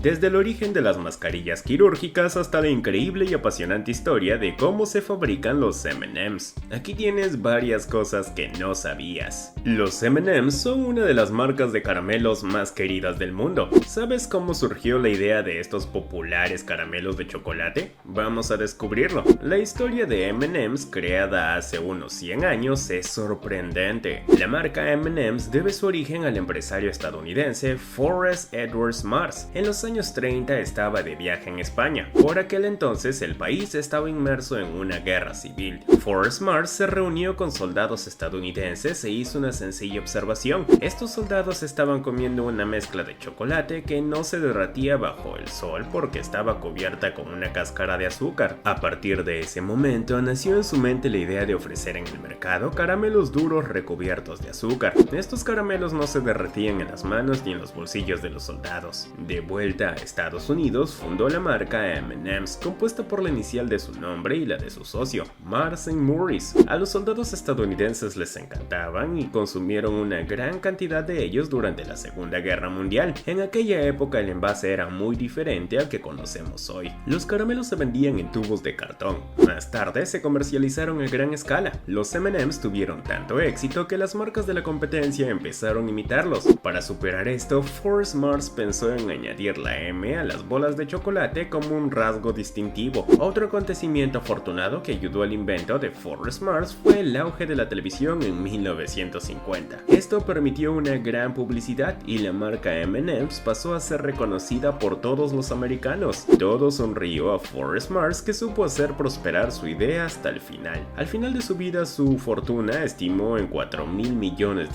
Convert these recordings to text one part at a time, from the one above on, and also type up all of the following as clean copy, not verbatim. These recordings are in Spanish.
Desde el origen de las mascarillas quirúrgicas hasta la increíble y apasionante historia de cómo se fabrican los M&M's. Aquí tienes varias cosas que no sabías. Los M&M's son una de las marcas de caramelos más queridas del mundo. ¿Sabes cómo surgió la idea de estos populares caramelos de chocolate? Vamos a descubrirlo. La historia de M&M's, creada hace unos 100 años, es sorprendente. La marca M&M's debe su origen al empresario estadounidense Forrest Edwards Mars. En los años 30 estaba de viaje en España. Por aquel entonces el país estaba inmerso en una guerra civil. Forrest Mars se reunió con soldados estadounidenses e hizo una sencilla observación. Estos soldados estaban comiendo una mezcla de chocolate que no se derretía bajo el sol porque estaba cubierta con una cáscara de azúcar. A partir de ese momento nació en su mente la idea de ofrecer en el mercado caramelos duros recubiertos de azúcar. Estos caramelos no se derretían en las manos ni en los bolsillos de los soldados. De vuelta a Estados Unidos, fundó la marca M&M's, compuesta por la inicial de su nombre y la de su socio, Mars & Morris. A los soldados estadounidenses les encantaban y consumieron una gran cantidad de ellos durante la Segunda Guerra Mundial. En aquella época el envase era muy diferente al que conocemos hoy. Los caramelos se vendían en tubos de cartón. Más tarde se comercializaron a gran escala. Los M&M's tuvieron tanto éxito que las marcas de la competencia empezaron a imitarlos. Para superar esto, Forrest Mars pensó en añadir la M a las bolas de chocolate como un rasgo distintivo. Otro acontecimiento afortunado que ayudó al invento de Forrest Mars fue el auge de la televisión en 1950. Esto permitió una gran publicidad y la marca M&M's pasó a ser reconocida por todos los americanos. Todo sonrió a Forrest Mars, que supo hacer prosperar su idea hasta el final. Al final de su vida su fortuna estimó en $4,000 millones.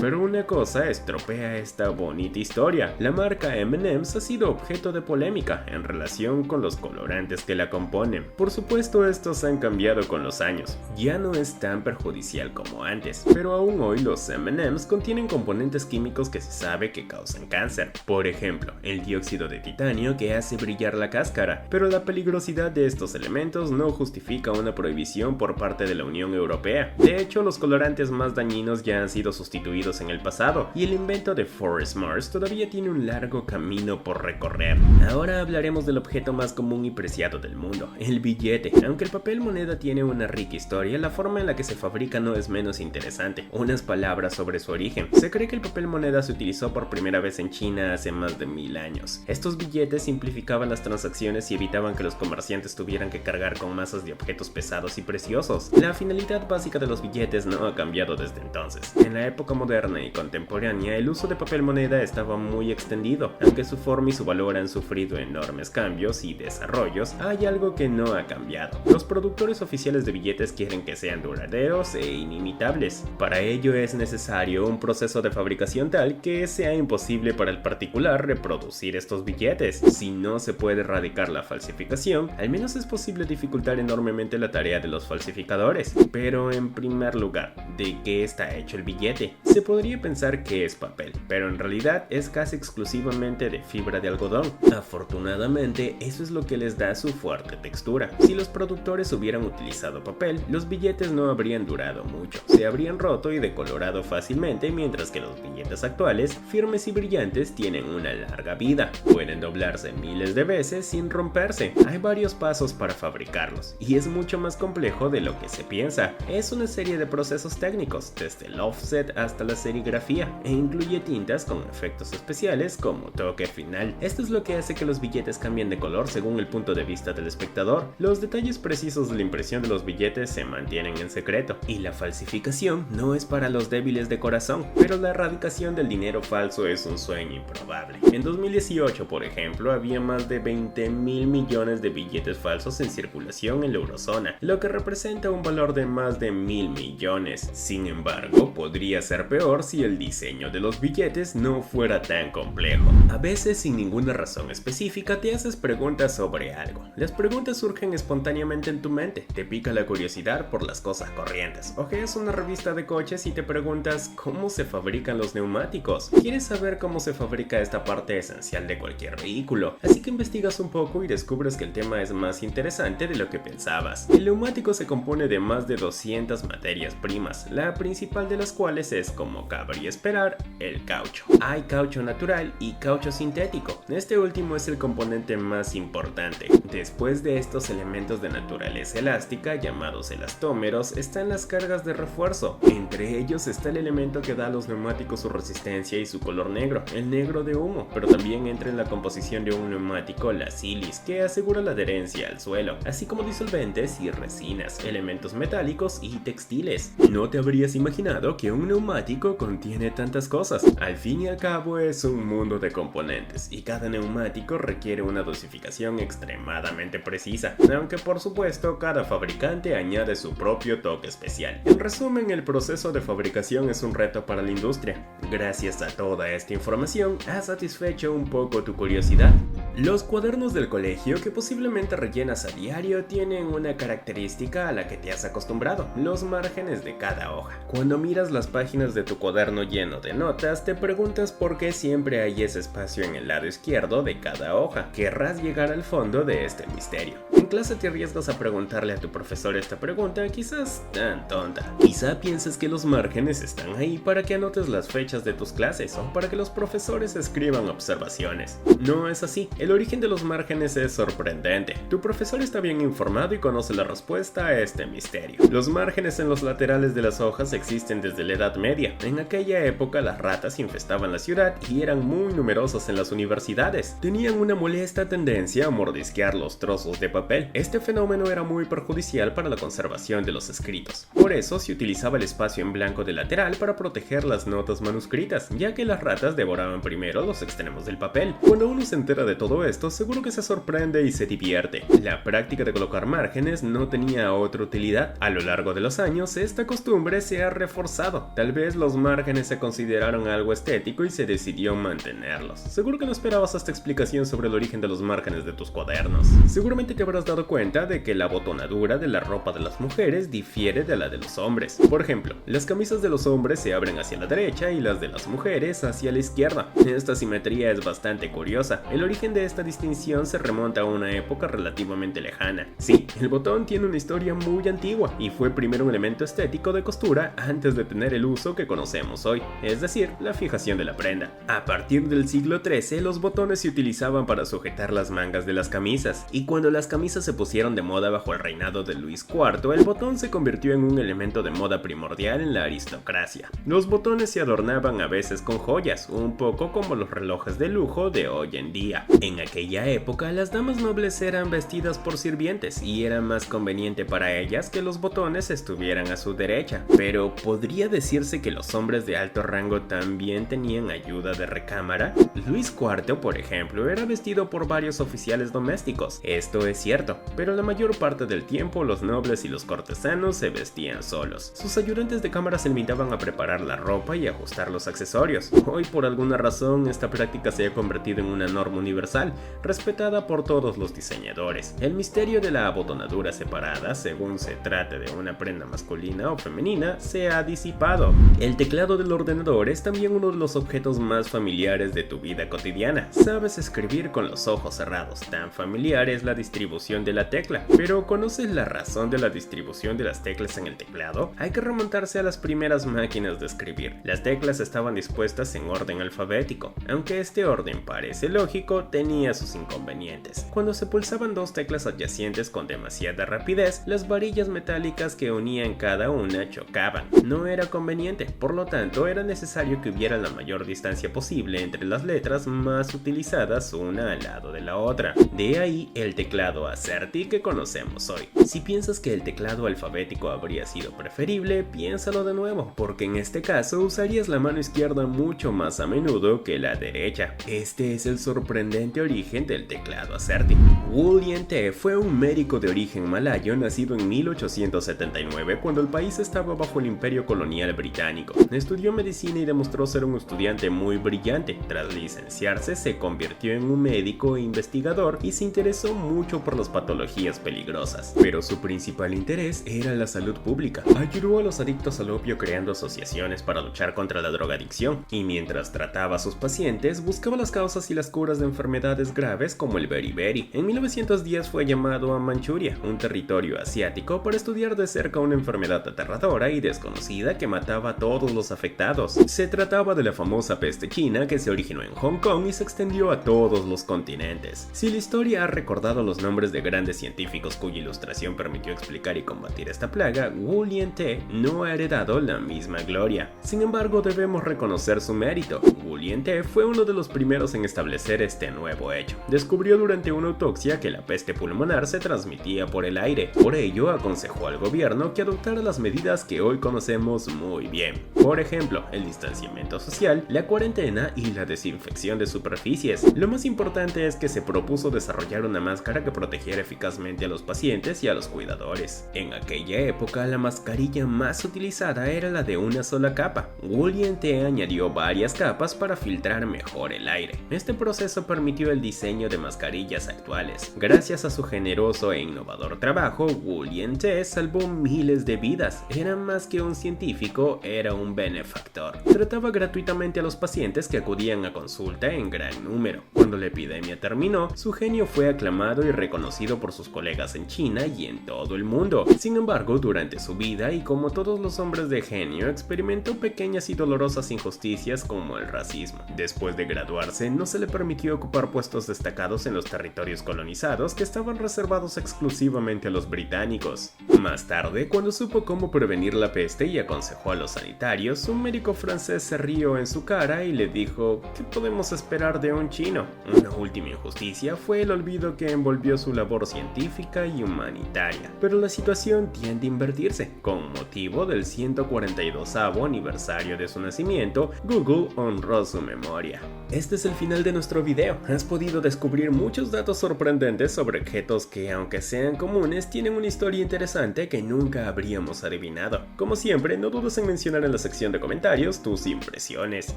Pero una cosa estropea esta bonita historia. La marca M&M's ha sido objeto de polémica en relación con los colorantes que la componen. Por supuesto, estos han cambiado con los años. Ya no es tan perjudicial como antes, pero aún hoy los M&M's contienen componentes químicos que se sabe que causan cáncer. Por ejemplo, el dióxido de titanio, que hace brillar la cáscara, pero la peligrosidad de estos elementos no justifica una prohibición por parte de la Unión Europea. De hecho, los colorantes más dañinos ya han sido sustituidos en el pasado, y el invento de Forrest Mars todavía tiene un largo camino por recorrer. Ahora hablaremos del objeto más común y preciado del mundo, el billete. Aunque el papel moneda tiene una rica historia, la forma en la que se fabrica no es menos interesante. Unas palabras sobre su origen. Se cree que el papel moneda se utilizó por primera vez en China hace más de 1000 años. Estos billetes simplificaban las transacciones y evitaban que los comerciantes tuvieran que cargar con masas de objetos pesados y preciosos. La finalidad básica de los billetes no ha cambiado desde entonces. En la época moderna y contemporánea, el uso de papel moneda estaba muy extendido. Aunque su forma y su valor han sufrido enormes cambios y desarrollos, hay algo que no ha cambiado. Los productores oficiales de billetes quieren que sean duraderos e inimitables. Para ello es necesario un proceso de fabricación tal que sea imposible para el particular reproducir estos billetes. Si no se puede erradicar la falsificación, al menos es posible dificultar enormemente la tarea de los falsificadores. Pero en primer lugar, ¿de qué está hecho el billete? Se podría pensar que es papel, pero en realidad es casi exclusivamente de fibra de algodón. Afortunadamente, eso es lo que les da su fuerte textura. Si los productores hubieran utilizado papel, los billetes no habrían durado mucho. Se habrían roto y decolorado fácilmente, mientras que los billetes actuales, firmes y brillantes, tienen una larga vida. Pueden doblarse miles de veces sin romperse. Hay varios pasos para fabricarlos, y es mucho más complejo de lo que se piensa. Es una serie de procesos técnicos, desde el offset hasta la serigrafía, e incluye tintas con efectos especiales como toque final. Esto es lo que hace que los billetes cambien de color según el punto de vista del espectador. Los detalles precisos de la impresión de los billetes se mantienen en secreto, y la falsificación no es para los débiles de corazón, pero la erradicación del dinero falso es un sueño improbable. En 2018, por ejemplo, había más de 20,000 millones de billetes falsos en circulación en la eurozona, lo que representa un valor de más de 1,000 millones. Sin embargo, podría ser peor si el diseño de los billetes no fuera tan complejo. A veces, sin ninguna razón específica, te haces preguntas sobre algo. Las preguntas surgen espontáneamente en tu mente. Te pica la curiosidad por las cosas corrientes. Ojeas una revista de coches y te preguntas cómo se fabrican los neumáticos. Quieres saber cómo se fabrica esta parte esencial de cualquier vehículo, así que investigas un poco y descubres que el tema es más interesante de lo que pensabas. El neumático se compone de más de 200 materias primas, la principal de las cuales es, como cabría esperar, el caucho. Hay caucho natural y caucho sintético. sintético. Este último es el componente más importante. Después de estos elementos de naturaleza elástica, llamados elastómeros, están las cargas de refuerzo. Entre ellos está el elemento que da a los neumáticos su resistencia y su color negro, el negro de humo, pero también entra en la composición de un neumático la sílice, que asegura la adherencia al suelo, así como disolventes y resinas, elementos metálicos y textiles. No te habrías imaginado que un neumático contiene tantas cosas. Al fin y al cabo es un mundo de componentes, y cada neumático requiere una dosificación extremadamente precisa, aunque por supuesto cada fabricante añade su propio toque especial. En resumen, el proceso de fabricación es un reto para la industria. Gracias a toda esta información, has satisfecho un poco tu curiosidad. Los cuadernos del colegio que posiblemente rellenas a diario tienen una característica a la que te has acostumbrado: los márgenes de cada hoja. Cuando miras las páginas de tu cuaderno lleno de notas, te preguntas por qué siempre hay ese espacio en el lado izquierdo de cada hoja. Querrás llegar al fondo de este misterio. En clase te arriesgas a preguntarle a tu profesor esta pregunta, quizás tan tonta. Quizá pienses que los márgenes están ahí para que anotes las fechas de tus clases o para que los profesores escriban observaciones. No es así. El origen de los márgenes es sorprendente. Tu profesor está bien informado y conoce la respuesta a este misterio. Los márgenes en los laterales de las hojas existen desde la Edad Media. En aquella época las ratas infestaban la ciudad y eran muy numerosas en las universidades. Tenían una molesta tendencia a mordisquear los trozos de papel. Este fenómeno era muy perjudicial para la conservación de los escritos. Por eso se utilizaba el espacio en blanco del lateral para proteger las notas manuscritas, ya que las ratas devoraban primero los extremos del papel. Cuando uno se entera de todo esto, seguro que se sorprende y se divierte. La práctica de colocar márgenes no tenía otra utilidad. A lo largo de los años, esta costumbre se ha reforzado. Tal vez los márgenes se consideraron algo estético y se decidió mantenerlos. Seguro que no esperabas esta explicación sobre el origen de los márgenes de tus cuadernos. Seguramente te habrás dado cuenta de que la botonadura de la ropa de las mujeres difiere de la de los hombres. Por ejemplo, las camisas de los hombres se abren hacia la derecha y las de las mujeres hacia la izquierda. Esta simetría es bastante curiosa. El origen de esta distinción se remonta a una época relativamente lejana. Sí, el botón tiene una historia muy antigua y fue primero un elemento estético de costura antes de tener el uso que conocemos hoy, es decir, la fijación de la prenda. A partir del siglo XIII, los botones se utilizaban para sujetar las mangas de las camisas, y cuando las camisas se pusieron de moda bajo el reinado de Luis IV, el botón se convirtió en un elemento de moda primordial en la aristocracia. Los botones se adornaban a veces con joyas, un poco como los relojes de lujo de hoy en día. En aquella época, las damas nobles eran vestidas por sirvientes y era más conveniente para ellas que los botones estuvieran a su derecha. Pero ¿podría decirse que los hombres de alto rango también tenían ayuda de recámara? Luis IV, por ejemplo, era vestido por varios oficiales domésticos. Esto es cierto, pero la mayor parte del tiempo los nobles y los cortesanos se vestían solos. Sus ayudantes de cámara se limitaban a preparar la ropa y ajustar los accesorios. Hoy, por alguna razón, esta práctica se ha convertido en una norma universal, respetada por todos los diseñadores. El misterio de la abotonadura separada, según se trate de una prenda masculina o femenina, se ha disipado. El teclado del ordenador es también uno de los objetos más familiares de tu vida cotidiana. Sabes escribir con los ojos cerrados, tan familiar es la distribución de la tecla. Pero ¿conoces la razón de la distribución de las teclas en el teclado? Hay que remontarse a las primeras máquinas de escribir. Las teclas estaban dispuestas en orden alfabético. Aunque este orden parece lógico, tenía sus inconvenientes. Cuando se pulsaban dos teclas adyacentes con demasiada rapidez, las varillas metálicas que unían cada una chocaban. No era conveniente, por lo tanto era necesario que hubiera la mayor distancia posible entre las letras más utilizadas una al lado de la otra. De ahí el teclado AZERTY que conocemos hoy. Si piensas que el teclado alfabético habría sido preferible, piénsalo de nuevo, porque en este caso usarías la mano izquierda mucho más a menudo que la derecha. Este es el sorprendente origen del teclado AZERTY. Wu Lien-te fue un médico de origen malayo nacido en 1879 cuando el país estaba bajo el imperio colonial británico. Estudió medicina y demostró ser un estudiante muy brillante. Tras licenciarse, se convirtió en un médico e investigador y se interesó mucho por las dos patologías peligrosas, pero su principal interés era la salud pública. Ayudó a los adictos al opio creando asociaciones para luchar contra la drogadicción, y mientras trataba a sus pacientes, buscaba las causas y las curas de enfermedades graves como el beriberi. En 1910 fue llamado a Manchuria, un territorio asiático, para estudiar de cerca una enfermedad aterradora y desconocida que mataba a todos los afectados. Se trataba de la famosa peste china que se originó en Hong Kong y se extendió a todos los continentes. Si la historia ha recordado los nombres de grandes científicos cuya ilustración permitió explicar y combatir esta plaga, Wu Lien-te no ha heredado la misma gloria. Sin embargo, debemos reconocer su mérito. Wu Lien-te fue uno de los primeros en establecer este nuevo hecho. Descubrió durante una autopsia que la peste pulmonar se transmitía por el aire. Por ello, aconsejó al gobierno que adoptara las medidas que hoy conocemos muy bien. Por ejemplo, el distanciamiento social, la cuarentena y la desinfección de superficies. Lo más importante es que se propuso desarrollar una máscara que protegiera eficazmente a los pacientes y a los cuidadores. En aquella época, la mascarilla más utilizada era la de una sola capa. Wu Lien-te añadió varias capas para filtrar mejor el aire. Este proceso permitió el diseño de mascarillas actuales. Gracias a su generoso e innovador trabajo, Wu Lien-te salvó miles de vidas. Era más que un científico, era un benefactor. Trataba gratuitamente a los pacientes que acudían a consulta en gran número. Cuando la epidemia terminó, su genio fue aclamado y reconocido por sus colegas en China y en todo el mundo. Sin embargo, durante su vida, y como todos los hombres de genio, experimentó pequeñas y dolorosas injusticias como el racismo. Después de graduarse, no se le permitió ocupar puestos destacados en los territorios colonizados que estaban reservados exclusivamente a los británicos. Más tarde, cuando supo cómo prevenir la peste y aconsejó a los sanitarios, un médico francés se rió en su cara y le dijo: ¿qué podemos esperar de un chino? Una última injusticia fue el olvido que envolvió su labor científica y humanitaria. Pero la situación tiende a invertirse. Con motivo del 142º aniversario de su nacimiento, Google honró su memoria. Este es el final de nuestro video. Has podido descubrir muchos datos sorprendentes sobre objetos que, aunque sean comunes, tienen una historia interesante que nunca habríamos adivinado. Como siempre, no dudes en mencionar en la sección de comentarios tus impresiones.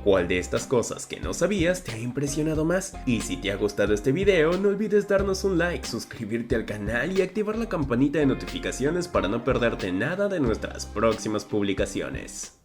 ¿Cuál de estas cosas que no sabías te ha impresionado más? Y si te ha gustado este video, no olvides darnos un like, suscribirte al canal y activar la campanita de notificaciones para no perderte nada de nuestras próximas publicaciones.